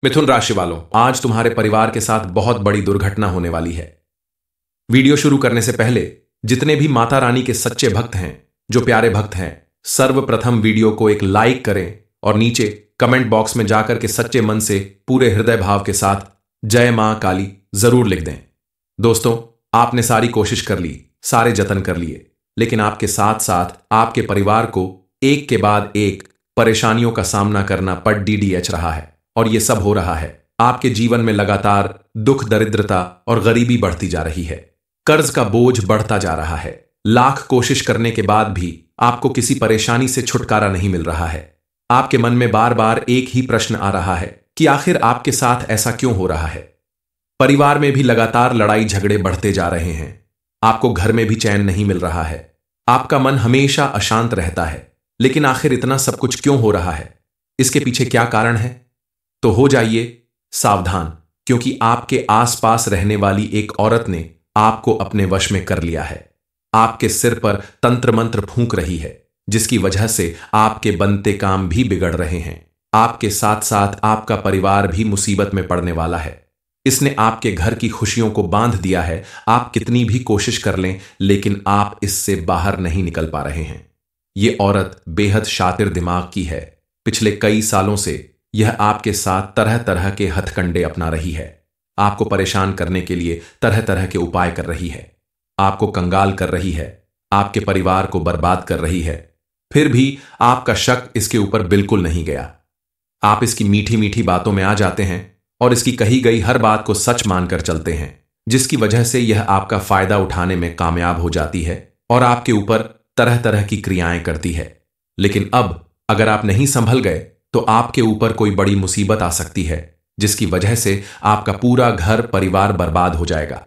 मिथुन राशि वालों, आज तुम्हारे परिवार के साथ बहुत बड़ी दुर्घटना होने वाली है। वीडियो शुरू करने से पहले जितने भी माता रानी के सच्चे भक्त हैं, जो प्यारे भक्त हैं, सर्वप्रथम वीडियो को एक लाइक करें और नीचे कमेंट बॉक्स में जाकर के सच्चे मन से पूरे हृदय भाव के साथ जय मां काली जरूर लिख दें। दोस्तों, आपने सारी कोशिश कर ली, सारे जतन कर लिए, लेकिन आपके साथ साथ आपके परिवार को एक के बाद एक परेशानियों का सामना करना पड़ डीडीएच रहा है। और यह सब हो रहा है, आपके जीवन में लगातार दुख, दरिद्रता और गरीबी बढ़ती जा रही है। कर्ज का बोझ बढ़ता जा रहा है। लाख कोशिश करने के बाद भी आपको किसी परेशानी से छुटकारा नहीं मिल रहा है। आपके मन में बार बार एक ही प्रश्न आ रहा है कि आखिर आपके साथ ऐसा क्यों हो रहा है। परिवार में भी लगातार लड़ाई झगड़े बढ़ते जा रहे हैं। आपको घर में भी चैन नहीं मिल रहा है। आपका मन हमेशा अशांत रहता है। लेकिन आखिर इतना सब कुछ क्यों हो रहा है? इसके पीछे क्या कारण है? तो हो जाइए सावधान, क्योंकि आपके आसपास रहने वाली एक औरत ने आपको अपने वश में कर लिया है। आपके सिर पर तंत्र मंत्र फूंक रही है, जिसकी वजह से आपके बनते काम भी बिगड़ रहे हैं। आपके साथ साथ आपका परिवार भी मुसीबत में पड़ने वाला है। इसने आपके घर की खुशियों को बांध दिया है। आप कितनी भी कोशिश कर लें, लेकिन आप इससे बाहर नहीं निकल पा रहे हैं। ये औरत बेहद शातिर दिमाग की है। पिछले कई सालों से यह आपके साथ तरह तरह के हथकंडे अपना रही है। आपको परेशान करने के लिए तरह तरह के उपाय कर रही है। आपको कंगाल कर रही है। आपके परिवार को बर्बाद कर रही है। फिर भी आपका शक इसके ऊपर बिल्कुल नहीं गया। आप इसकी मीठी मीठी बातों में आ जाते हैं और इसकी कही गई हर बात को सच मानकर चलते हैं, जिसकी वजह से यह आपका फायदा उठाने में कामयाब हो जाती है और आपके ऊपर तरह तरह की क्रियाएं करती है। लेकिन अब अगर आप नहीं संभल गए तो आपके ऊपर कोई बड़ी मुसीबत आ सकती है, जिसकी वजह से आपका पूरा घर परिवार बर्बाद हो जाएगा।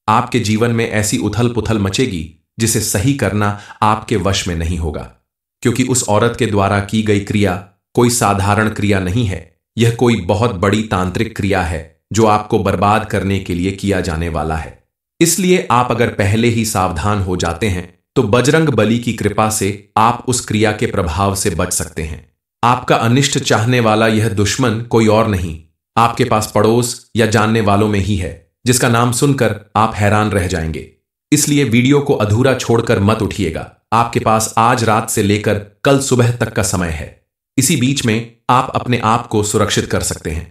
आपके जीवन में ऐसी उथल पुथल मचेगी जिसे सही करना आपके वश में नहीं होगा, क्योंकि उस औरत के द्वारा की गई क्रिया कोई साधारण क्रिया नहीं है। यह कोई बहुत बड़ी तांत्रिक क्रिया है जो आपको बर्बाद करने के लिए किया जाने वाला है। इसलिए आप अगर पहले ही सावधान हो जाते हैं तो बजरंग बली की कृपा से आप उस क्रिया के प्रभाव से बच सकते हैं। आपका अनिष्ट चाहने वाला यह दुश्मन कोई और नहीं, आपके पास पड़ोस या जानने वालों में ही है, जिसका नाम सुनकर आप हैरान रह जाएंगे। इसलिए वीडियो को अधूरा छोड़कर मत उठिएगा। आपके पास आज रात से लेकर कल सुबह तक का समय है। इसी बीच में आप अपने आप को सुरक्षित कर सकते हैं।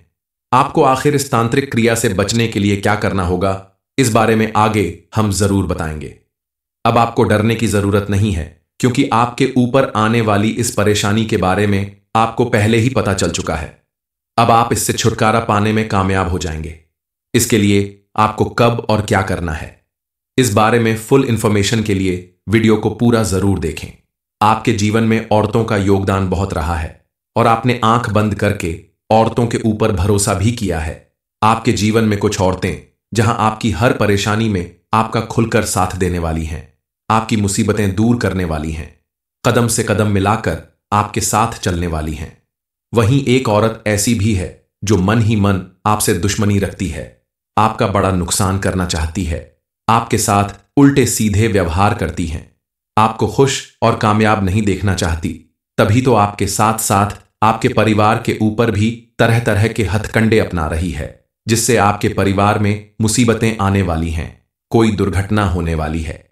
आपको आखिर इस तांत्रिक क्रिया से बचने के लिए क्या करना होगा, इस बारे में आगे हम जरूर बताएंगे। अब आपको डरने की जरूरत नहीं है, क्योंकि आपके ऊपर आने वाली इस परेशानी के बारे में आपको पहले ही पता चल चुका है। अब आप इससे छुटकारा पाने में कामयाब हो जाएंगे। इसके लिए आपको कब और क्या करना है, इस बारे में फुल इंफॉर्मेशन के लिए वीडियो को पूरा जरूर देखें। आपके जीवन में औरतों का योगदान बहुत रहा है और आपने आंख बंद करके औरतों के ऊपर भरोसा भी किया है। आपके जीवन में कुछ औरतें जहां आपकी हर परेशानी में आपका खुलकर साथ देने वाली हैं, आपकी मुसीबतें दूर करने वाली हैं, कदम से कदम मिलाकर आपके साथ चलने वाली हैं। वहीं एक औरत ऐसी भी है जो मन ही मन आपसे दुश्मनी रखती है, आपका बड़ा नुकसान करना चाहती है, आपके साथ उल्टे सीधे व्यवहार करती हैं, आपको खुश और कामयाब नहीं देखना चाहती। तभी तो आपके साथ साथ आपके परिवार के ऊपर भी तरह तरह के हथकंडे अपना रही है, जिससे आपके परिवार में मुसीबतें आने वाली हैं, कोई दुर्घटना होने वाली है।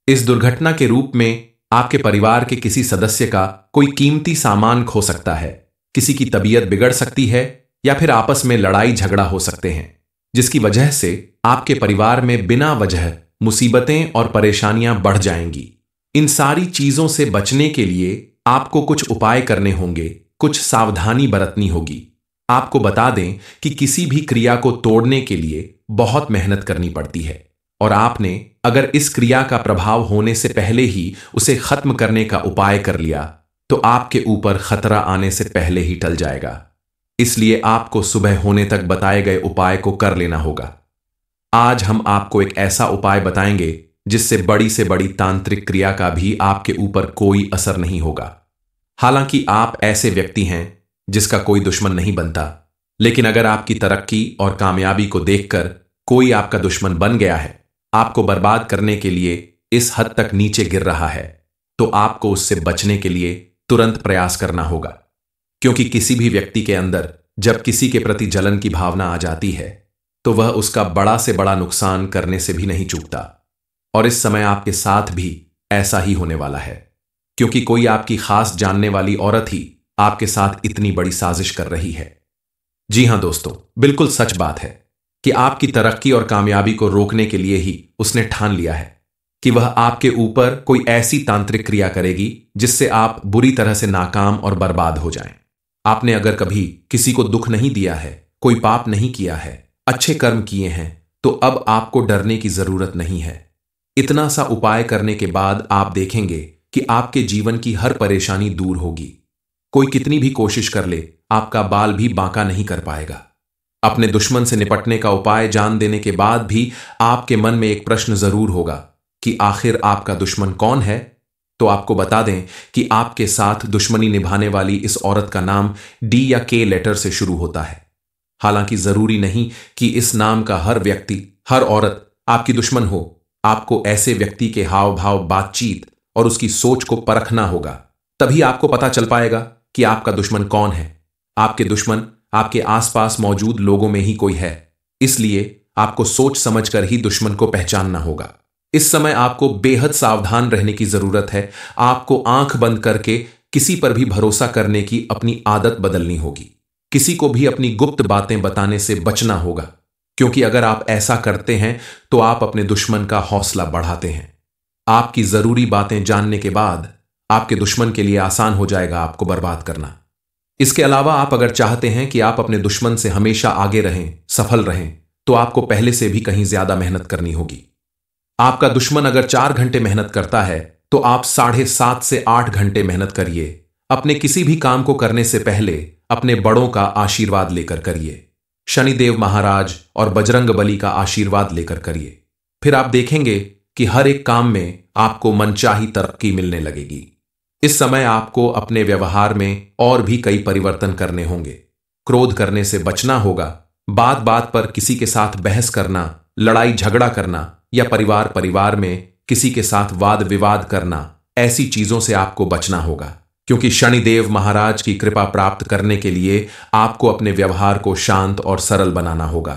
इस दुर्घटना के रूप में आपके परिवार के किसी सदस्य का कोई कीमती सामान खो सकता है, किसी की तबीयत बिगड़ सकती है, या फिर आपस में लड़ाई झगड़ा हो सकते हैं, जिसकी वजह से आपके परिवार में बिना वजह मुसीबतें और परेशानियां बढ़ जाएंगी। इन सारी चीजों से बचने के लिए आपको कुछ उपाय करने होंगे, कुछ सावधानी बरतनी होगी। आपको बता दें कि किसी भी क्रिया को तोड़ने के लिए बहुत मेहनत करनी पड़ती है, और आपने अगर इस क्रिया का प्रभाव होने से पहले ही उसे खत्म करने का उपाय कर लिया तो आपके ऊपर खतरा आने से पहले ही टल जाएगा। इसलिए आपको सुबह होने तक बताए गए उपाय को कर लेना होगा। आज हम आपको एक ऐसा उपाय बताएंगे जिससे बड़ी से बड़ी तांत्रिक क्रिया का भी आपके ऊपर कोई असर नहीं होगा। हालांकि आप ऐसे व्यक्ति हैं जिसका कोई दुश्मन नहीं बनता, लेकिन अगर आपकी तरक्की और कामयाबी को देखकर कोई आपका दुश्मन बन गया है, आपको बर्बाद करने के लिए इस हद तक नीचे गिर रहा है, तो आपको उससे बचने के लिए तुरंत प्रयास करना होगा। क्योंकि किसी भी व्यक्ति के अंदर जब किसी के प्रति जलन की भावना आ जाती है तो वह उसका बड़ा से बड़ा नुकसान करने से भी नहीं चूकता। और इस समय आपके साथ भी ऐसा ही होने वाला है, क्योंकि कोई आपकी खास जानने वाली औरत ही आपके साथ इतनी बड़ी साजिश कर रही है। जी हां दोस्तों, बिल्कुल सच बात है कि आपकी तरक्की और कामयाबी को रोकने के लिए ही उसने ठान लिया है कि वह आपके ऊपर कोई ऐसी तांत्रिक क्रिया करेगी जिससे आप बुरी तरह से नाकाम और बर्बाद हो जाएं। आपने अगर कभी किसी को दुख नहीं दिया है, कोई पाप नहीं किया है, अच्छे कर्म किए हैं, तो अब आपको डरने की जरूरत नहीं है। इतना सा उपाय करने के बाद आप देखेंगे कि आपके जीवन की हर परेशानी दूर होगी। कोई कितनी भी कोशिश कर ले, आपका बाल भी बांका नहीं कर पाएगा। अपने दुश्मन से निपटने का उपाय जान देने के बाद भी आपके मन में एक प्रश्न जरूर होगा कि आखिर आपका दुश्मन कौन है। तो आपको बता दें कि आपके साथ दुश्मनी निभाने वाली इस औरत का नाम डी या के लेटर से शुरू होता है। हालांकि जरूरी नहीं कि इस नाम का हर व्यक्ति, हर औरत आपकी दुश्मन हो। आपको ऐसे व्यक्ति के हाव भाव, बातचीत और उसकी सोच को परखना होगा, तभी आपको पता चल पाएगा कि आपका दुश्मन कौन है। आपके दुश्मन आपके आसपास मौजूद लोगों में ही कोई है, इसलिए आपको सोच समझकर ही दुश्मन को पहचानना होगा। इस समय आपको बेहद सावधान रहने की जरूरत है। आपको आंख बंद करके किसी पर भी भरोसा करने की अपनी आदत बदलनी होगी। किसी को भी अपनी गुप्त बातें बताने से बचना होगा, क्योंकि अगर आप ऐसा करते हैं तो आप अपने दुश्मन का हौसला बढ़ाते हैं। आपकी जरूरी बातें जानने के बाद आपके दुश्मन के लिए आसान हो जाएगा आपको बर्बाद करना। इसके अलावा आप अगर चाहते हैं कि आप अपने दुश्मन से हमेशा आगे रहें, सफल रहें, तो आपको पहले से भी कहीं ज्यादा मेहनत करनी होगी। आपका दुश्मन अगर 4 घंटे मेहनत करता है तो आप 7.5 से 8 घंटे मेहनत करिए। अपने किसी भी काम को करने से पहले अपने बड़ों का आशीर्वाद लेकर करिए। शनिदेव महाराज और बजरंग बली का आशीर्वाद लेकर करिए। फिर आप देखेंगे कि हर एक काम में आपको मनचाही तरक्की मिलने लगेगी। इस समय आपको अपने व्यवहार में और भी कई परिवर्तन करने होंगे। क्रोध करने से बचना होगा। बात बात पर किसी के साथ बहस करना, लड़ाई झगड़ा करना या परिवार में किसी के साथ वाद विवाद करना, ऐसी चीजों से आपको बचना होगा, क्योंकि शनिदेव महाराज की कृपा प्राप्त करने के लिए आपको अपने व्यवहार को शांत और सरल बनाना होगा।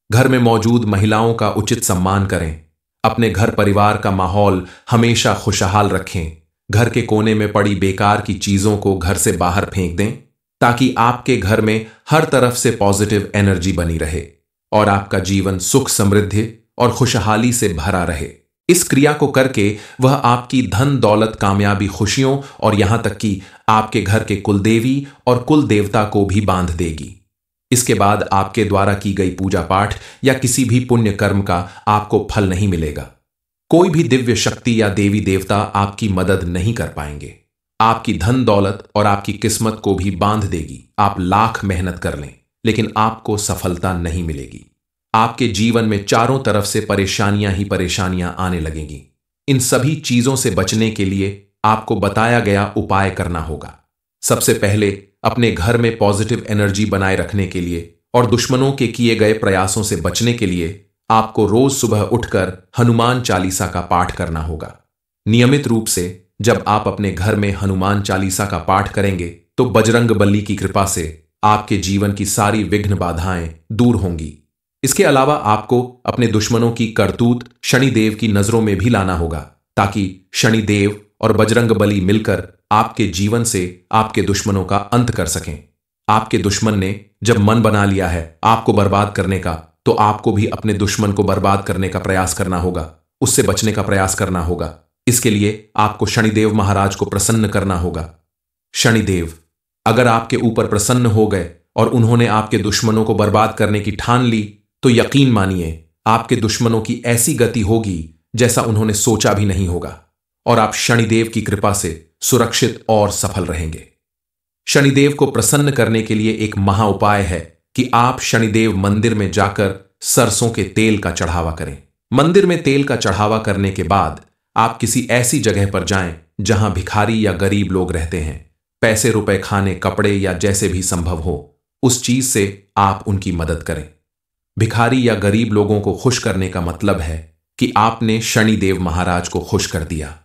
घर में मौजूद महिलाओं का उचित सम्मान करें। अपने घर परिवार का माहौल हमेशा खुशहाल रखें। घर के कोने में पड़ी बेकार की चीजों को घर से बाहर फेंक दें, ताकि आपके घर में हर तरफ से पॉजिटिव एनर्जी बनी रहे और आपका जीवन सुख, समृद्धि और खुशहाली से भरा रहे। इस क्रिया को करके वह आपकी धन दौलत, कामयाबी, खुशियों और यहां तक कि आपके घर के कुलदेवी और कुल देवता को भी बांध देगी। इसके बाद आपके द्वारा की गई पूजा पाठ या किसी भी पुण्य कर्म का आपको फल नहीं मिलेगा। कोई भी दिव्य शक्ति या देवी देवता आपकी मदद नहीं कर पाएंगे। आपकी धन दौलत और आपकी किस्मत को भी बांध देगी। आप लाख मेहनत कर लें, लेकिन आपको सफलता नहीं मिलेगी। आपके जीवन में चारों तरफ से परेशानियां ही परेशानियां आने लगेंगी। इन सभी चीजों से बचने के लिए आपको बताया गया उपाय करना होगा। सबसे पहले अपने घर में पॉजिटिव एनर्जी बनाए रखने के लिए और दुश्मनों के किए गए प्रयासों से बचने के लिए आपको रोज सुबह उठकर हनुमान चालीसा का पाठ करना होगा। नियमित रूप से जब आप अपने घर में हनुमान चालीसा का पाठ करेंगे तो बजरंग बली की कृपा से आपके जीवन की सारी विघ्न बाधाएं दूर होंगी। इसके अलावा आपको अपने दुश्मनों की करतूत शनिदेव की नजरों में भी लाना होगा, ताकि शनिदेव और बजरंग बली मिलकर आपके जीवन से आपके दुश्मनों का अंत कर सकें। आपके दुश्मन ने जब मन बना लिया है आपको बर्बाद करने का, तो आपको भी अपने दुश्मन को बर्बाद करने का प्रयास करना होगा, उससे बचने का प्रयास करना होगा। इसके लिए आपको शनिदेव महाराज को प्रसन्न करना होगा। शनिदेव अगर आपके ऊपर प्रसन्न हो गए और उन्होंने आपके दुश्मनों को बर्बाद करने की ठान ली, तो यकीन मानिए आपके दुश्मनों की ऐसी गति होगी जैसा उन्होंने सोचा भी नहीं होगा, और आप शनिदेव की कृपा से सुरक्षित और सफल रहेंगे। शनिदेव को प्रसन्न करने के लिए एक महा उपाय है कि आप शनिदेव मंदिर में जाकर सरसों के तेल का चढ़ावा करें। मंदिर में तेल का चढ़ावा करने के बाद आप किसी ऐसी जगह पर जाएं जहां भिखारी या गरीब लोग रहते हैं। पैसे, रुपए, खाने, कपड़े या जैसे भी संभव हो उस चीज से आप उनकी मदद करें। भिखारी या गरीब लोगों को खुश करने का मतलब है कि आपने शनिदेव महाराज को खुश कर दिया।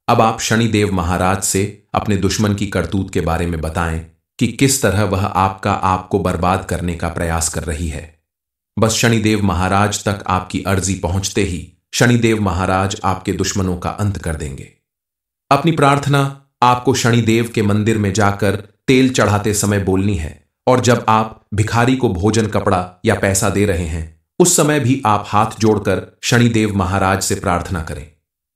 अब आप शनिदेव महाराज से अपने दुश्मन की करतूत के बारे में बताएं कि किस तरह वह आपको बर्बाद करने का प्रयास कर रही है। बस शनिदेव महाराज तक आपकी अर्जी पहुंचते ही शनिदेव महाराज आपके दुश्मनों का अंत कर देंगे। अपनी प्रार्थना आपको शनिदेव के मंदिर में जाकर तेल चढ़ाते समय बोलनी है, और जब आप भिखारी को भोजन, कपड़ा या पैसा दे रहे हैं उस समय भी आप हाथ जोड़कर शनिदेव महाराज से प्रार्थना करें।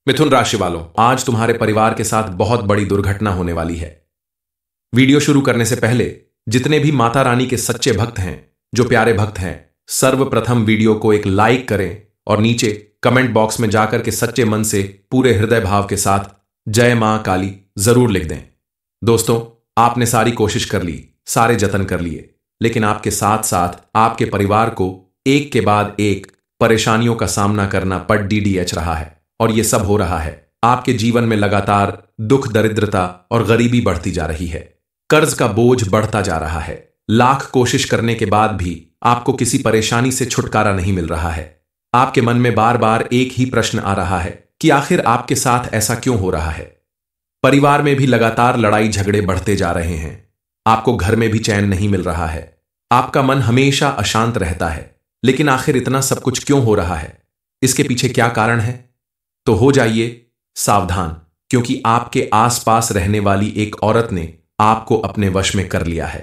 मिथुन राशि वालों, आज तुम्हारे परिवार के साथ बहुत बड़ी दुर्घटना होने वाली है। वीडियो शुरू करने से पहले जितने भी माता रानी के सच्चे भक्त हैं, जो प्यारे भक्त हैं, सर्वप्रथम वीडियो को एक लाइक करें और नीचे कमेंट बॉक्स में जाकर के सच्चे मन से पूरे हृदय भाव के साथ जय मां काली जरूर लिख दें। दोस्तों, आपने सारी कोशिश कर ली, सारे जतन कर लिए, लेकिन आपके साथ साथ आपके परिवार को एक के बाद एक परेशानियों का सामना करना पड़ डीडीएच रहा है, और यह सब हो रहा है आपके जीवन में लगातार दुख, दरिद्रता और गरीबी बढ़ती जा रही है। कर्ज का बोझ बढ़ता जा रहा है। लाख कोशिश करने के बाद भी आपको किसी परेशानी से छुटकारा नहीं मिल रहा है। आपके मन में बार बार एक ही प्रश्न आ रहा है कि आखिर आपके साथ ऐसा क्यों हो रहा है। परिवार में भी लगातार लड़ाई झगड़े बढ़ते जा रहे हैं। आपको घर में भी चैन नहीं मिल रहा है। आपका मन हमेशा अशांत रहता है। लेकिन आखिर इतना सब कुछ क्यों हो रहा है? इसके पीछे क्या कारण है? तो हो जाइए सावधान, क्योंकि आपके आसपास रहने वाली एक औरत ने आपको अपने वश में कर लिया है।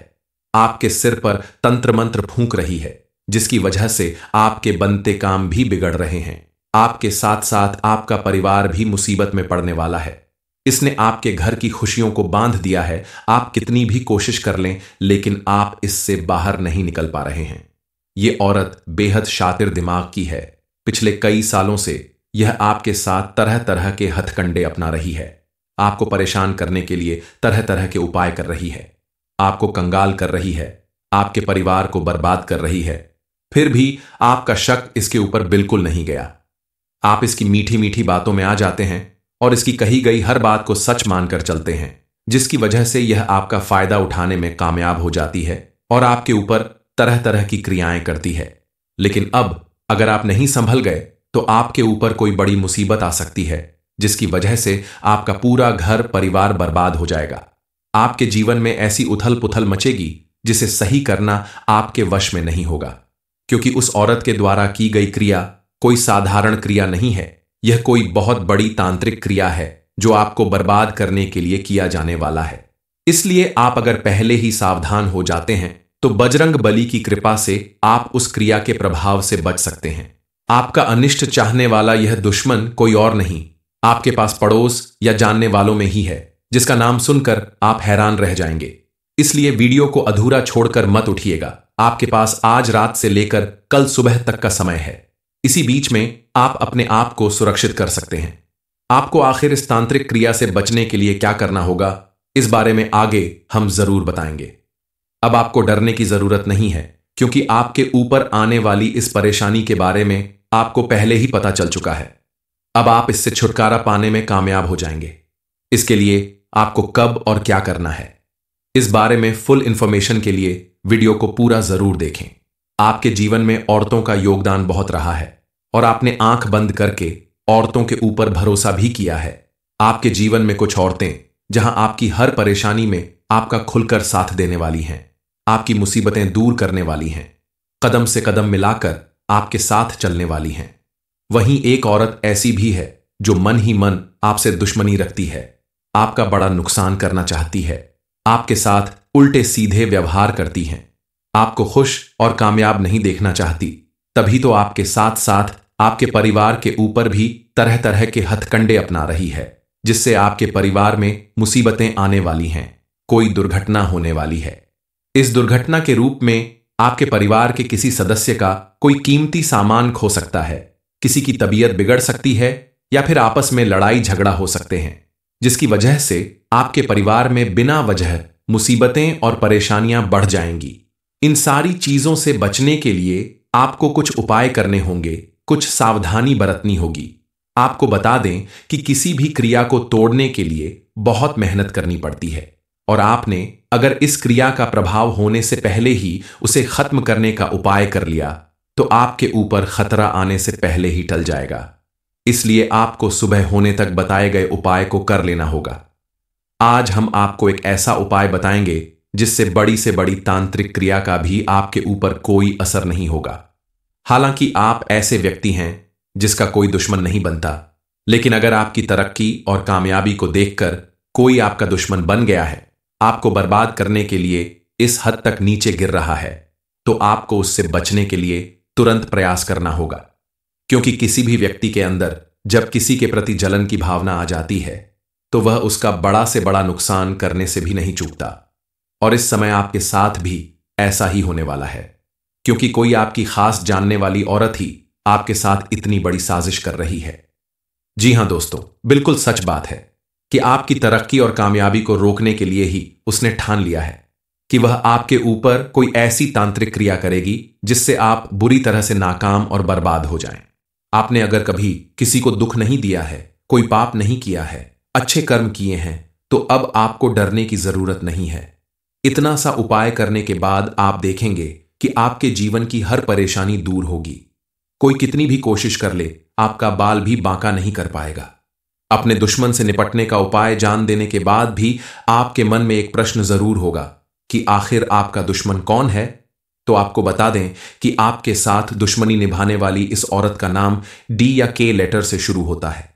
आपके सिर पर तंत्र मंत्र फूंक रही है, जिसकी वजह से आपके बनते काम भी बिगड़ रहे हैं। आपके साथ साथ आपका परिवार भी मुसीबत में पड़ने वाला है। इसने आपके घर की खुशियों को बांध दिया है। आप कितनी भी कोशिश कर लें, लेकिन आप इससे बाहर नहीं निकल पा रहे हैं। ये औरत बेहद शातिर दिमाग की है। पिछले कई सालों से यह आपके साथ तरह तरह के हथकंडे अपना रही है। आपको परेशान करने के लिए तरह तरह के उपाय कर रही है। आपको कंगाल कर रही है। आपके परिवार को बर्बाद कर रही है। फिर भी आपका शक इसके ऊपर बिल्कुल नहीं गया। आप इसकी मीठी मीठी बातों में आ जाते हैं और इसकी कही गई हर बात को सच मानकर चलते हैं, जिसकी वजह से यह आपका फायदा उठाने में कामयाब हो जाती है और आपके ऊपर तरह तरह की क्रियाएं करती है। लेकिन अब अगर आप नहीं संभल गए तो आपके ऊपर कोई बड़ी मुसीबत आ सकती है, जिसकी वजह से आपका पूरा घर परिवार बर्बाद हो जाएगा। आपके जीवन में ऐसी उथल पुथल मचेगी जिसे सही करना आपके वश में नहीं होगा, क्योंकि उस औरत के द्वारा की गई क्रिया कोई साधारण क्रिया नहीं है। यह कोई बहुत बड़ी तांत्रिक क्रिया है जो आपको बर्बाद करने के लिए किया जाने वाला है। इसलिए आप अगर पहले ही सावधान हो जाते हैं तो बजरंग बली की कृपा से आप उस क्रिया के प्रभाव से बच सकते हैं। आपका अनिष्ट चाहने वाला यह दुश्मन कोई और नहीं, आपके पास पड़ोस या जानने वालों में ही है, जिसका नाम सुनकर आप हैरान रह जाएंगे। इसलिए वीडियो को अधूरा छोड़कर मत उठिएगा। आपके पास आज रात से लेकर कल सुबह तक का समय है। इसी बीच में आप अपने आप को सुरक्षित कर सकते हैं। आपको आखिर इस तांत्रिक क्रिया से बचने के लिए क्या करना होगा, इस बारे में आगे हम जरूर बताएंगे। अब आपको डरने की जरूरत नहीं है, क्योंकि आपके ऊपर आने वाली इस परेशानी के बारे में आपको पहले ही पता चल चुका है। अब आप इससे छुटकारा पाने में कामयाब हो जाएंगे। इसके लिए आपको कब और क्या करना है, इस बारे में फुल इंफॉर्मेशन के लिए वीडियो को पूरा जरूर देखें। आपके जीवन में औरतों का योगदान बहुत रहा है और आपने आंख बंद करके औरतों के ऊपर भरोसा भी किया है। आपके जीवन में कुछ औरतें जहां आपकी हर परेशानी में आपका खुलकर साथ देने वाली हैं, आपकी मुसीबतें दूर करने वाली हैं, कदम से कदम मिलाकर आपके साथ चलने वाली हैं। वहीं एक औरत ऐसी भी है जो मन ही मन आपसे दुश्मनी रखती है, आपका बड़ा नुकसान करना चाहती है, आपके साथ उल्टे सीधे व्यवहार करती हैं, आपको खुश और कामयाब नहीं देखना चाहती। तभी तो आपके साथ साथ आपके परिवार के ऊपर भी तरह तरह के हथकंडे अपना रही है, जिससे आपके परिवार में मुसीबतें आने वाली हैं, कोई दुर्घटना होने वाली है। इस दुर्घटना के रूप में आपके परिवार के किसी सदस्य का कोई कीमती सामान खो सकता है, किसी की तबीयत बिगड़ सकती है, या फिर आपस में लड़ाई झगड़ा हो सकते हैं, जिसकी वजह से आपके परिवार में बिना वजह मुसीबतें और परेशानियां बढ़ जाएंगी। इन सारी चीजों से बचने के लिए आपको कुछ उपाय करने होंगे, कुछ सावधानी बरतनी होगी। आपको बता दें कि किसी भी क्रिया को तोड़ने के लिए बहुत मेहनत करनी पड़ती है, और आपने अगर इस क्रिया का प्रभाव होने से पहले ही उसे खत्म करने का उपाय कर लिया तो आपके ऊपर खतरा आने से पहले ही टल जाएगा। इसलिए आपको सुबह होने तक बताए गए उपाय को कर लेना होगा। आज हम आपको एक ऐसा उपाय बताएंगे जिससे बड़ी से बड़ी तांत्रिक क्रिया का भी आपके ऊपर कोई असर नहीं होगा। हालांकि आप ऐसे व्यक्ति हैं जिसका कोई दुश्मन नहीं बनता, लेकिन अगर आपकी तरक्की और कामयाबी को देखकर कोई आपका दुश्मन बन गया है, आपको बर्बाद करने के लिए इस हद तक नीचे गिर रहा है, तो आपको उससे बचने के लिए तुरंत प्रयास करना होगा। क्योंकि किसी भी व्यक्ति के अंदर जब किसी के प्रति जलन की भावना आ जाती है, तो वह उसका बड़ा से बड़ा नुकसान करने से भी नहीं चूकता। और इस समय आपके साथ भी ऐसा ही होने वाला है, क्योंकि कोई आपकी खास जानने वाली औरत ही आपके साथ इतनी बड़ी साजिश कर रही है। जी हां दोस्तों, बिल्कुल सच बात है कि आपकी तरक्की और कामयाबी को रोकने के लिए ही उसने ठान लिया है कि वह आपके ऊपर कोई ऐसी तांत्रिक क्रिया करेगी जिससे आप बुरी तरह से नाकाम और बर्बाद हो जाएं। आपने अगर कभी किसी को दुख नहीं दिया है, कोई पाप नहीं किया है, अच्छे कर्म किए हैं, तो अब आपको डरने की जरूरत नहीं है। इतना सा उपाय करने के बाद आप देखेंगे कि आपके जीवन की हर परेशानी दूर होगी। कोई कितनी भी कोशिश कर ले, आपका बाल भी बांका नहीं कर पाएगा। अपने दुश्मन से निपटने का उपाय जान देने के बाद भी आपके मन में एक प्रश्न जरूर होगा कि आखिर आपका दुश्मन कौन है। तो आपको बता दें कि आपके साथ दुश्मनी निभाने वाली इस औरत का नाम डी या के लेटर से शुरू होता है।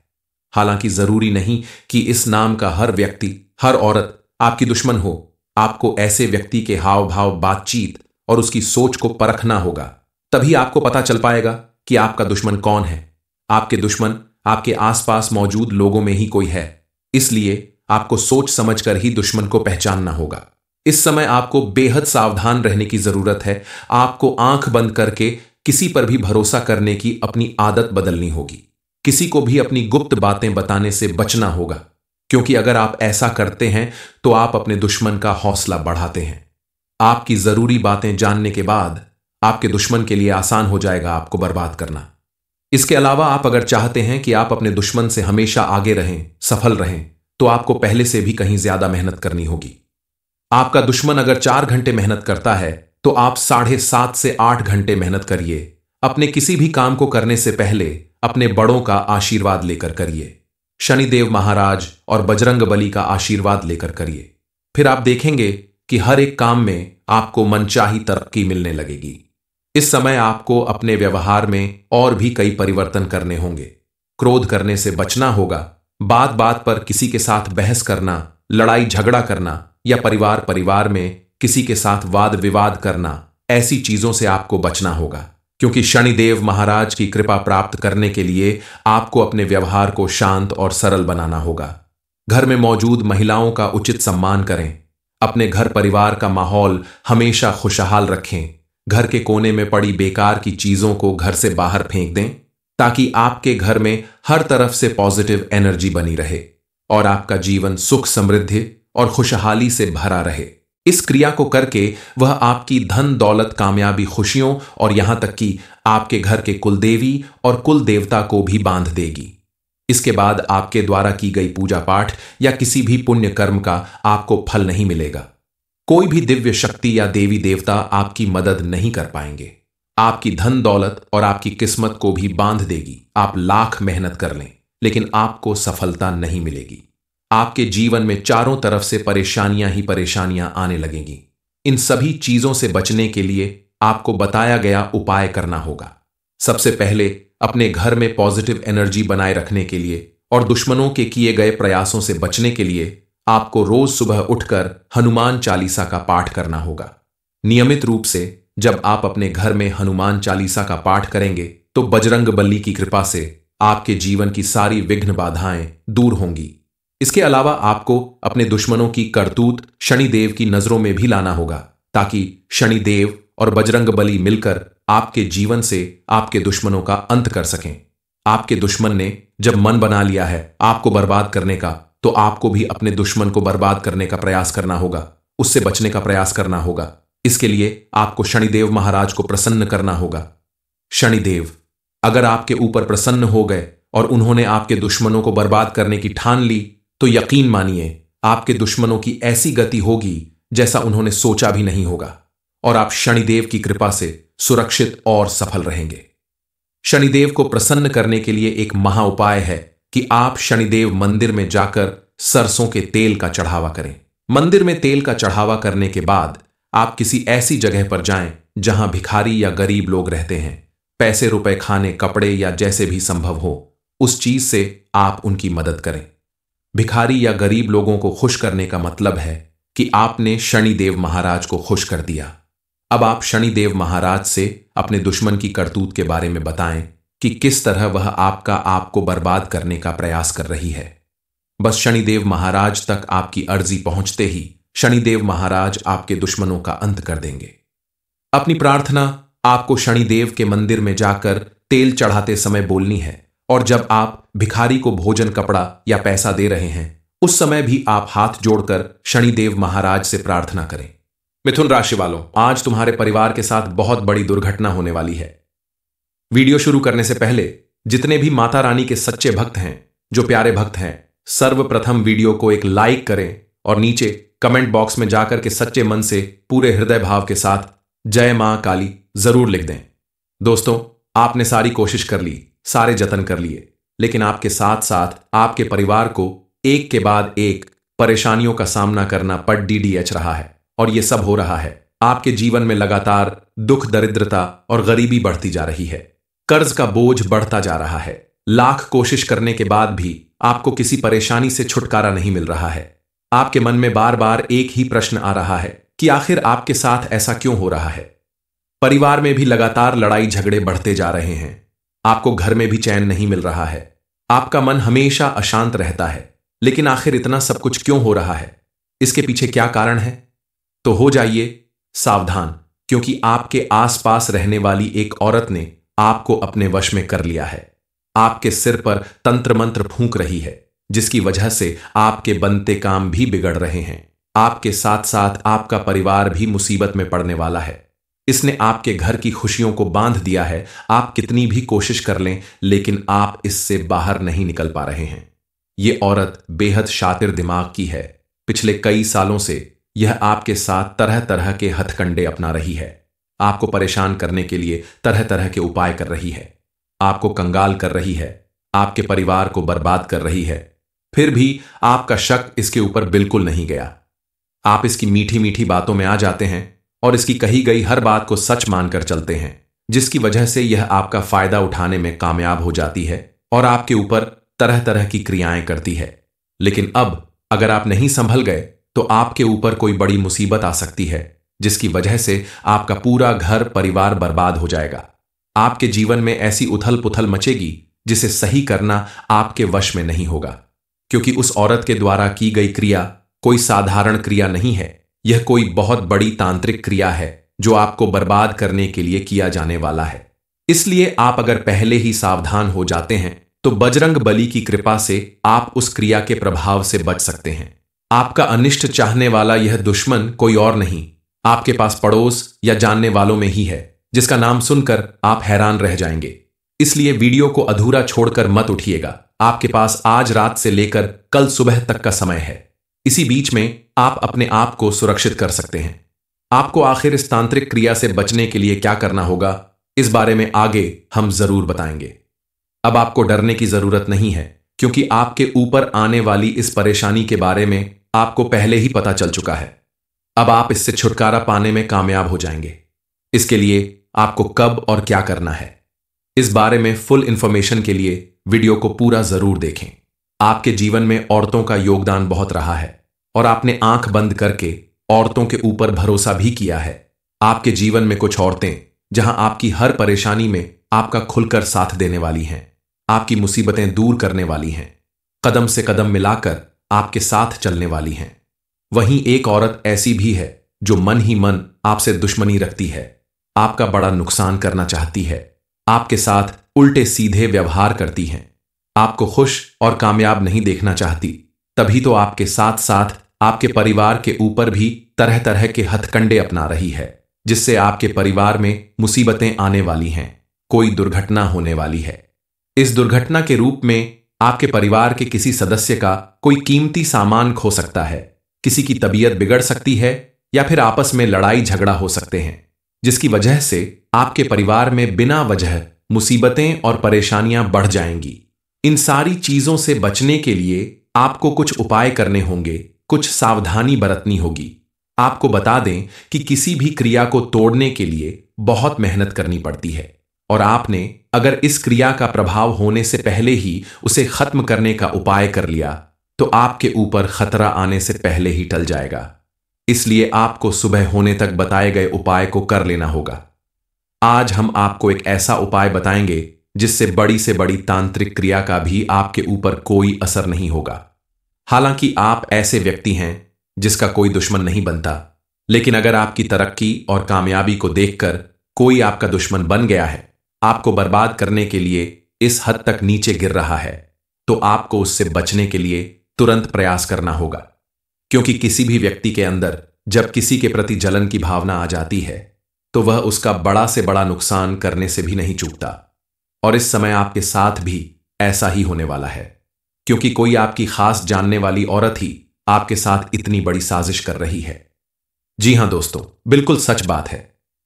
हालांकि जरूरी नहीं कि इस नाम का हर व्यक्ति, हर औरत आपकी दुश्मन हो। आपको ऐसे व्यक्ति के हाव भाव, बातचीत और उसकी सोच को परखना होगा, तभी आपको पता चल पाएगा कि आपका दुश्मन कौन है। आपके दुश्मन आपके आसपास मौजूद लोगों में ही कोई है, इसलिए आपको सोच समझकर ही दुश्मन को पहचानना होगा। इस समय आपको बेहद सावधान रहने की जरूरत है। आपको आंख बंद करके किसी पर भी भरोसा करने की अपनी आदत बदलनी होगी। किसी को भी अपनी गुप्त बातें बताने से बचना होगा, क्योंकि अगर आप ऐसा करते हैं तो आप अपने दुश्मन का हौसला बढ़ाते हैं। आपकी जरूरी बातें जानने के बाद आपके दुश्मन के लिए आसान हो जाएगा आपको बर्बाद करना। इसके अलावा आप अगर चाहते हैं कि आप अपने दुश्मन से हमेशा आगे रहें, सफल रहें, तो आपको पहले से भी कहीं ज्यादा मेहनत करनी होगी। आपका दुश्मन अगर 4 घंटे मेहनत करता है, तो आप 7.5 से 8 घंटे मेहनत करिए। अपने किसी भी काम को करने से पहले अपने बड़ों का आशीर्वाद लेकर करिए। शनिदेव महाराज और बजरंग बली का आशीर्वाद लेकर करिए। फिर आप देखेंगे कि हर एक काम में आपको मनचाही तरक्की मिलने लगेगी। इस समय आपको अपने व्यवहार में और भी कई परिवर्तन करने होंगे। क्रोध करने से बचना होगा। बात बात पर किसी के साथ बहस करना, लड़ाई झगड़ा करना या परिवार में किसी के साथ वाद विवाद करना, ऐसी चीजों से आपको बचना होगा, क्योंकि शनिदेव महाराज की कृपा प्राप्त करने के लिए आपको अपने व्यवहार को शांत और सरल बनाना होगा। घर में मौजूद महिलाओं का उचित सम्मान करें। अपने घर परिवार का माहौल हमेशा खुशहाल रखें। घर के कोने में पड़ी बेकार की चीजों को घर से बाहर फेंक दें, ताकि आपके घर में हर तरफ से पॉजिटिव एनर्जी बनी रहे और आपका जीवन सुख, समृद्धि और खुशहाली से भरा रहे। इस क्रिया को करके वह आपकी धन दौलत, कामयाबी, खुशियों और यहां तक कि आपके घर के कुलदेवी और कुल देवता को भी बांध देगी। इसके बाद आपके द्वारा की गई पूजा पाठ या किसी भी पुण्य कर्म का आपको फल नहीं मिलेगा। कोई भी दिव्य शक्ति या देवी देवता आपकी मदद नहीं कर पाएंगे। आपकी धन दौलत और आपकी किस्मत को भी बांध देगी। आप लाख मेहनत कर लें, लेकिन आपको सफलता नहीं मिलेगी। आपके जीवन में चारों तरफ से परेशानियां ही परेशानियां आने लगेंगी। इन सभी चीजों से बचने के लिए आपको बताया गया उपाय करना होगा। सबसे पहले अपने घर में पॉजिटिव एनर्जी बनाए रखने के लिए और दुश्मनों के किए गए प्रयासों से बचने के लिए आपको रोज सुबह उठकर हनुमान चालीसा का पाठ करना होगा। नियमित रूप से जब आप अपने घर में हनुमान चालीसा का पाठ करेंगे, तो बजरंग बली की कृपा से आपके जीवन की सारी विघ्न बाधाएं दूर होंगी। इसके अलावा आपको अपने दुश्मनों की करतूत शनिदेव की नजरों में भी लाना होगा, ताकि शनिदेव और बजरंग बली मिलकर आपके जीवन से आपके दुश्मनों का अंत कर सकें। आपके दुश्मन ने जब मन बना लिया है आपको बर्बाद करने का, तो आपको भी अपने दुश्मन को बर्बाद करने का प्रयास करना होगा, उससे बचने का प्रयास करना होगा। इसके लिए आपको शनिदेव महाराज को प्रसन्न करना होगा। शनिदेव अगर आपके ऊपर प्रसन्न हो गए और उन्होंने आपके दुश्मनों को बर्बाद करने की ठान ली, तो यकीन मानिए आपके दुश्मनों की ऐसी गति होगी जैसा उन्होंने सोचा भी नहीं होगा, और आप शनिदेव की कृपा से सुरक्षित और सफल रहेंगे। शनिदेव को प्रसन्न करने के लिए एक महा उपाय है कि आप शनिदेव मंदिर में जाकर सरसों के तेल का चढ़ावा करें। मंदिर में तेल का चढ़ावा करने के बाद आप किसी ऐसी जगह पर जाएं जहां भिखारी या गरीब लोग रहते हैं। पैसे रुपए खाने कपड़े या जैसे भी संभव हो उस चीज से आप उनकी मदद करें। भिखारी या गरीब लोगों को खुश करने का मतलब है कि आपने शनिदेव महाराज को खुश कर दिया। अब आप शनिदेव महाराज से अपने दुश्मन की करतूत के बारे में बताएं कि किस तरह वह आपको बर्बाद करने का प्रयास कर रही है। बस शनिदेव महाराज तक आपकी अर्जी पहुंचते ही शनिदेव महाराज आपके दुश्मनों का अंत कर देंगे। अपनी प्रार्थना आपको शनिदेव के मंदिर में जाकर तेल चढ़ाते समय बोलनी है, और जब आप भिखारी को भोजन कपड़ा या पैसा दे रहे हैं उस समय भी आप हाथ जोड़कर शनिदेव महाराज से प्रार्थना करें। मिथुन राशि वालों, आज तुम्हारे परिवार के साथ बहुत बड़ी दुर्घटना होने वाली है। वीडियो शुरू करने से पहले जितने भी माता रानी के सच्चे भक्त हैं, जो प्यारे भक्त हैं, सर्वप्रथम वीडियो को एक लाइक करें और नीचे कमेंट बॉक्स में जाकर के सच्चे मन से पूरे हृदय भाव के साथ जय मां काली जरूर लिख दें। दोस्तों, आपने सारी कोशिश कर ली, सारे जतन कर लिए, लेकिन आपके साथ साथ आपके परिवार को एक के बाद एक परेशानियों का सामना करना पड़ DDH रहा है, और यह सब हो रहा है आपके जीवन में लगातार दुख दरिद्रता और गरीबी बढ़ती जा रही है। कर्ज का बोझ बढ़ता जा रहा है। लाख कोशिश करने के बाद भी आपको किसी परेशानी से छुटकारा नहीं मिल रहा है। आपके मन में बार बार एक ही प्रश्न आ रहा है कि आखिर आपके साथ ऐसा क्यों हो रहा है। परिवार में भी लगातार लड़ाई झगड़े बढ़ते जा रहे हैं। आपको घर में भी चैन नहीं मिल रहा है। आपका मन हमेशा अशांत रहता है। लेकिन आखिर इतना सब कुछ क्यों हो रहा है? इसके पीछे क्या कारण है? तो हो जाइए सावधान, क्योंकि आपके आसपास रहने वाली एक औरत ने आपको अपने वश में कर लिया है। आपके सिर पर तंत्र मंत्र फूंक रही है, जिसकी वजह से आपके बनते काम भी बिगड़ रहे हैं। आपके साथ साथ आपका परिवार भी मुसीबत में पड़ने वाला है। इसने आपके घर की खुशियों को बांध दिया है। आप कितनी भी कोशिश कर लें, लेकिन आप इससे बाहर नहीं निकल पा रहे हैं। ये औरत बेहद शातिर दिमाग की है। पिछले कई सालों से यह आपके साथ तरह तरह के हथकंडे अपना रही है। आपको परेशान करने के लिए तरह तरह के उपाय कर रही है। आपको कंगाल कर रही है। आपके परिवार को बर्बाद कर रही है। फिर भी आपका शक इसके ऊपर बिल्कुल नहीं गया। आप इसकी मीठी मीठी बातों में आ जाते हैं और इसकी कही गई हर बात को सच मानकर चलते हैं, जिसकी वजह से यह आपका फायदा उठाने में कामयाब हो जाती है और आपके ऊपर तरह तरह की क्रियाएं करती है। लेकिन अब अगर आप नहीं संभल गए तो आपके ऊपर कोई बड़ी मुसीबत आ सकती है, जिसकी वजह से आपका पूरा घर परिवार बर्बाद हो जाएगा। आपके जीवन में ऐसी उथल पुथल मचेगी जिसे सही करना आपके वश में नहीं होगा, क्योंकि उस औरत के द्वारा की गई क्रिया कोई साधारण क्रिया नहीं है। यह कोई बहुत बड़ी तांत्रिक क्रिया है जो आपको बर्बाद करने के लिए किया जाने वाला है। इसलिए आप अगर पहले ही सावधान हो जाते हैं तो बजरंग बली की कृपा से आप उस क्रिया के प्रभाव से बच सकते हैं। आपका अनिष्ट चाहने वाला यह दुश्मन कोई और नहीं, आपके पास पड़ोस या जानने वालों में ही है, जिसका नाम सुनकर आप हैरान रह जाएंगे। इसलिए वीडियो को अधूरा छोड़कर मत उठिएगा। आपके पास आज रात से लेकर कल सुबह तक का समय है। इसी बीच में आप अपने आप को सुरक्षित कर सकते हैं। आपको आखिर इस तांत्रिक क्रिया से बचने के लिए क्या करना होगा, इस बारे में आगे हम जरूर बताएंगे। अब आपको डरने की जरूरत नहीं है, क्योंकि आपके ऊपर आने वाली इस परेशानी के बारे में आपको पहले ही पता चल चुका है। अब आप इससे छुटकारा पाने में कामयाब हो जाएंगे। इसके लिए आपको कब और क्या करना है, इस बारे में फुल इंफॉर्मेशन के लिए वीडियो को पूरा जरूर देखें। आपके जीवन में औरतों का योगदान बहुत रहा है और आपने आंख बंद करके औरतों के ऊपर भरोसा भी किया है। आपके जीवन में कुछ औरतें जहां आपकी हर परेशानी में आपका खुलकर साथ देने वाली हैं, आपकी मुसीबतें दूर करने वाली हैं, कदम से कदम मिलाकर आपके साथ चलने वाली हैं। वहीं एक औरत ऐसी भी है जो मन ही मन आपसे दुश्मनी रखती है, आपका बड़ा नुकसान करना चाहती है, आपके साथ उल्टे सीधे व्यवहार करती हैं, आपको खुश और कामयाब नहीं देखना चाहती। तभी तो आपके साथ साथ आपके परिवार के ऊपर भी तरह तरह के हथकंडे अपना रही है, जिससे आपके परिवार में मुसीबतें आने वाली हैं, कोई दुर्घटना होने वाली है। इस दुर्घटना के रूप में आपके परिवार के किसी सदस्य का कोई कीमती सामान खो सकता है, किसी की तबीयत बिगड़ सकती है, या फिर आपस में लड़ाई झगड़ा हो सकते हैं, जिसकी वजह से आपके परिवार में बिना वजह मुसीबतें और परेशानियां बढ़ जाएंगी। इन सारी चीजों से बचने के लिए आपको कुछ उपाय करने होंगे, कुछ सावधानी बरतनी होगी। आपको बता दें कि किसी भी क्रिया को तोड़ने के लिए बहुत मेहनत करनी पड़ती है, और आपने अगर इस क्रिया का प्रभाव होने से पहले ही उसे खत्म करने का उपाय कर लिया तो आपके ऊपर खतरा आने से पहले ही टल जाएगा। इसलिए आपको सुबह होने तक बताए गए उपाय को कर लेना होगा। आज हम आपको एक ऐसा उपाय बताएंगे जिससे बड़ी से बड़ी तांत्रिक क्रिया का भी आपके ऊपर कोई असर नहीं होगा। हालांकि आप ऐसे व्यक्ति हैं जिसका कोई दुश्मन नहीं बनता, लेकिन अगर आपकी तरक्की और कामयाबी को देखकर कोई आपका दुश्मन बन गया है, आपको बर्बाद करने के लिए इस हद तक नीचे गिर रहा है, तो आपको उससे बचने के लिए तुरंत प्रयास करना होगा। क्योंकि किसी भी व्यक्ति के अंदर जब किसी के प्रति जलन की भावना आ जाती है तो वह उसका बड़ा से बड़ा नुकसान करने से भी नहीं चूकता। और इस समय आपके साथ भी ऐसा ही होने वाला है, क्योंकि कोई आपकी खास जानने वाली औरत ही आपके साथ इतनी बड़ी साजिश कर रही है। जी हां दोस्तों, बिल्कुल सच बात है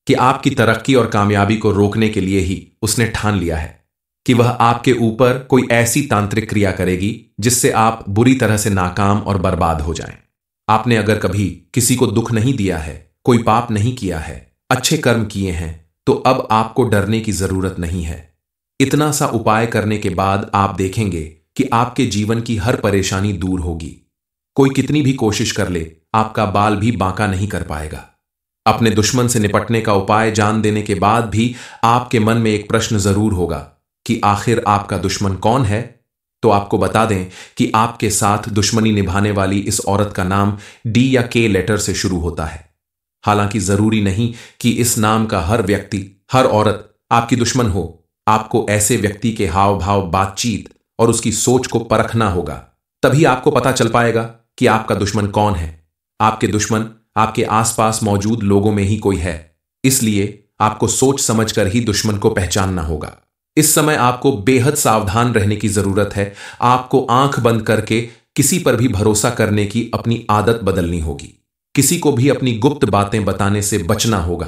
कि आपकी तरक्की और कामयाबी को रोकने के लिए ही उसने ठान लिया है कि वह आपके ऊपर कोई ऐसी तांत्रिक क्रिया करेगी जिससे आप बुरी तरह से नाकाम और बर्बाद हो जाएं। आपने अगर कभी किसी को दुख नहीं दिया है, कोई पाप नहीं किया है, अच्छे कर्म किए हैं, तो अब आपको डरने की जरूरत नहीं है। इतना सा उपाय करने के बाद आप देखेंगे कि आपके जीवन की हर परेशानी दूर होगी। कोई कितनी भी कोशिश कर ले, आपका बाल भी बांका नहीं कर पाएगा। अपने दुश्मन से निपटने का उपाय जान देने के बाद भी आपके मन में एक प्रश्न जरूर होगा कि आखिर आपका दुश्मन कौन है। तो आपको बता दें कि आपके साथ दुश्मनी निभाने वाली इस औरत का नाम डी या के लेटर से शुरू होता है। हालांकि जरूरी नहीं कि इस नाम का हर व्यक्ति, हर औरत आपकी दुश्मन हो। आपको ऐसे व्यक्ति के हाव भाव, बातचीत और उसकी सोच को परखना होगा, तभी आपको पता चल पाएगा कि आपका दुश्मन कौन है। आपके दुश्मन आपके आसपास मौजूद लोगों में ही कोई है, इसलिए आपको सोच समझकर ही दुश्मन को पहचानना होगा। इस समय आपको बेहद सावधान रहने की जरूरत है। आपको आंख बंद करके किसी पर भी भरोसा करने की अपनी आदत बदलनी होगी। किसी को भी अपनी गुप्त बातें बताने से बचना होगा,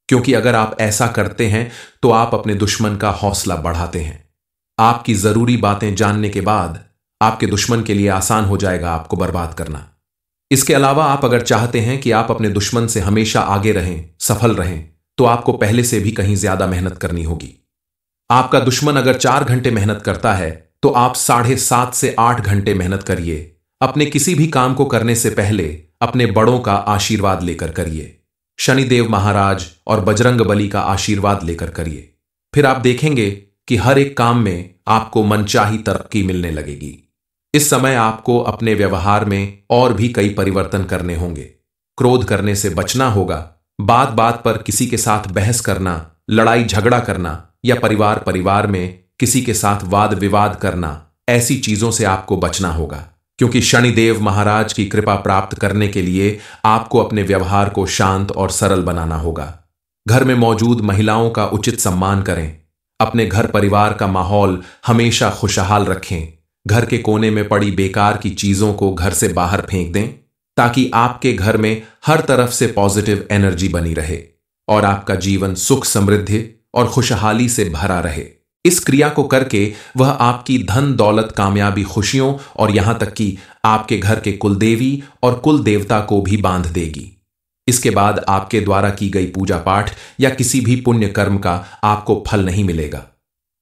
क्योंकि अगर आप ऐसा करते हैं तो आप अपने दुश्मन का हौसला बढ़ाते हैं। आपकी जरूरी बातें जानने के बाद आपके दुश्मन के लिए आसान हो जाएगा आपको बर्बाद करना। इसके अलावा आप अगर चाहते हैं कि आप अपने दुश्मन से हमेशा आगे रहें, सफल रहें, तो आपको पहले से भी कहीं ज्यादा मेहनत करनी होगी। आपका दुश्मन अगर 4 घंटे मेहनत करता है तो आप 7.5 से 8 घंटे मेहनत करिए। अपने किसी भी काम को करने से पहले अपने बड़ों का आशीर्वाद लेकर करिए। शनिदेव महाराज और बजरंग बली का आशीर्वाद लेकर करिए। फिर आप देखेंगे कि हर एक काम में आपको मनचाही तरक्की मिलने लगेगी। इस समय आपको अपने व्यवहार में और भी कई परिवर्तन करने होंगे। क्रोध करने से बचना होगा। बात बात पर किसी के साथ बहस करना, लड़ाई झगड़ा करना या परिवार में किसी के साथ वाद विवाद करना, ऐसी चीजों से आपको बचना होगा, क्योंकि शनिदेव महाराज की कृपा प्राप्त करने के लिए आपको अपने व्यवहार को शांत और सरल बनाना होगा। घर में मौजूद महिलाओं का उचित सम्मान करें। अपने घर परिवार का माहौल हमेशा खुशहाल रखें। घर के कोने में पड़ी बेकार की चीजों को घर से बाहर फेंक दें, ताकि आपके घर में हर तरफ से पॉजिटिव एनर्जी बनी रहे और आपका जीवन सुख, समृद्धि और खुशहाली से भरा रहे। इस क्रिया को करके वह आपकी धन दौलत, कामयाबी, खुशियों और यहां तक कि आपके घर के कुलदेवी और कुल देवता को भी बांध देगी। इसके बाद आपके द्वारा की गई पूजा पाठ या किसी भी पुण्य कर्म का आपको फल नहीं मिलेगा।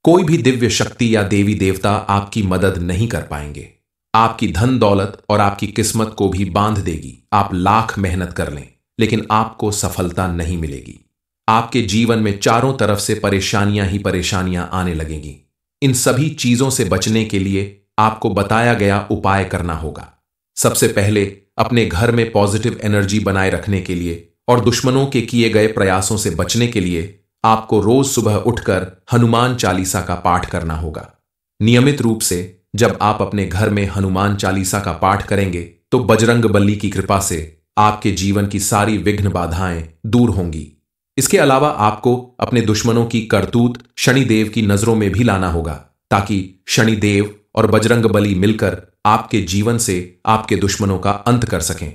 कोई भी दिव्य शक्ति या देवी देवता आपकी मदद नहीं कर पाएंगे। आपकी धन दौलत और आपकी किस्मत को भी बांध देगी। आप लाख मेहनत कर लें, लेकिन आपको सफलता नहीं मिलेगी। आपके जीवन में चारों तरफ से परेशानियां ही परेशानियां आने लगेंगी। इन सभी चीजों से बचने के लिए आपको बताया गया उपाय करना होगा। सबसे पहले अपने घर में पॉजिटिव एनर्जी बनाए रखने के लिए और दुश्मनों के किए गए प्रयासों से बचने के लिए आपको रोज सुबह उठकर हनुमान चालीसा का पाठ करना होगा। नियमित रूप से जब आप अपने घर में हनुमान चालीसा का पाठ करेंगे तो बजरंग बली की कृपा से आपके जीवन की सारी विघ्न बाधाएं दूर होंगी। इसके अलावा आपको अपने दुश्मनों की करतूत शनिदेव की नजरों में भी लाना होगा, ताकि शनिदेव और बजरंग बली मिलकर आपके जीवन से आपके दुश्मनों का अंत कर सकें।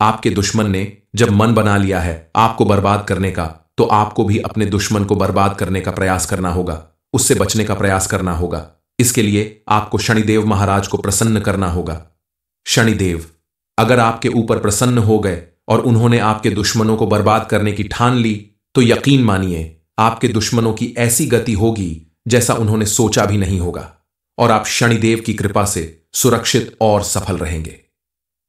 आपके दुश्मन ने जब मन बना लिया है आपको बर्बाद करने का, तो आपको भी अपने दुश्मन को बर्बाद करने का प्रयास करना होगा, उससे बचने का प्रयास करना होगा। इसके लिए आपको शनिदेव महाराज को प्रसन्न करना होगा। शनिदेव, अगर आपके ऊपर प्रसन्न हो गए और उन्होंने आपके दुश्मनों को बर्बाद करने की ठान ली, तो यकीन मानिए आपके दुश्मनों की ऐसी गति होगी जैसा उन्होंने सोचा भी नहीं होगा, और आप शनिदेव की कृपा से सुरक्षित और सफल रहेंगे।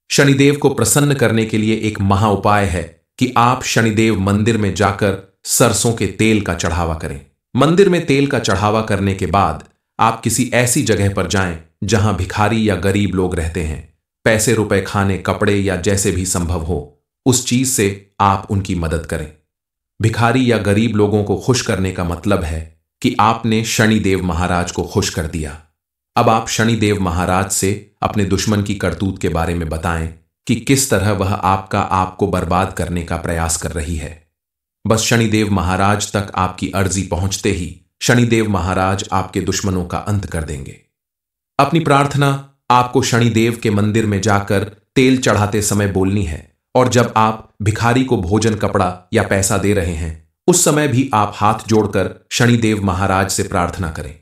शनिदेव को प्रसन्न करने के लिए एक महा उपाय है कि आप शनिदेव मंदिर में जाकर सरसों के तेल का चढ़ावा करें। मंदिर में तेल का चढ़ावा करने के बाद आप किसी ऐसी जगह पर जाएं जहां भिखारी या गरीब लोग रहते हैं। पैसे, रुपए, खाने, कपड़े या जैसे भी संभव हो उस चीज से आप उनकी मदद करें। भिखारी या गरीब लोगों को खुश करने का मतलब है कि आपने शनिदेव महाराज को खुश कर दिया। अब आप शनिदेव महाराज से अपने दुश्मन की करतूत के बारे में बताएं कि किस तरह वह आपको बर्बाद करने का प्रयास कर रही है। बस शनिदेव महाराज तक आपकी अर्जी पहुंचते ही शनिदेव महाराज आपके दुश्मनों का अंत कर देंगे। अपनी प्रार्थना आपको शनिदेव के मंदिर में जाकर तेल चढ़ाते समय बोलनी है, और जब आप भिखारी को भोजन, कपड़ा या पैसा दे रहे हैं उस समय भी आप हाथ जोड़कर शनिदेव महाराज से प्रार्थना करें।